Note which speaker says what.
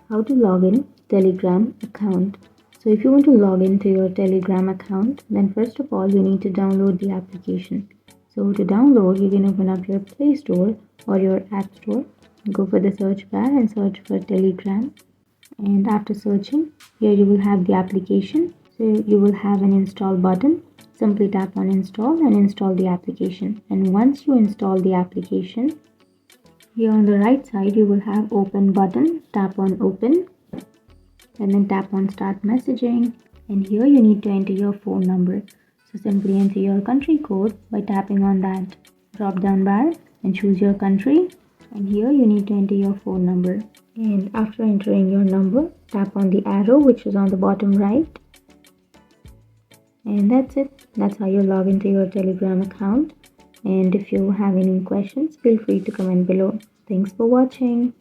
Speaker 1: How to log in Telegram account. So if you want to log into your Telegram account, then first of all you need to download the application. So to download, you can open up your Play Store or your App Store. Go for the search bar and search for Telegram. And after searching, here you will have the application. So you will have an install button. Simply tap on install and install the application. And once you install the application, here on the right side you will have open button. Tap on open and then tap on start messaging, and here you need to enter your phone number. So simply enter your country code by tapping on that drop down bar and choose your country, and here you need to enter your phone number. And after entering your number, tap on the arrow which is on the bottom right, and that's it. That's how you log into your Telegram account. And if you have any questions, feel free to comment below. Thanks for watching.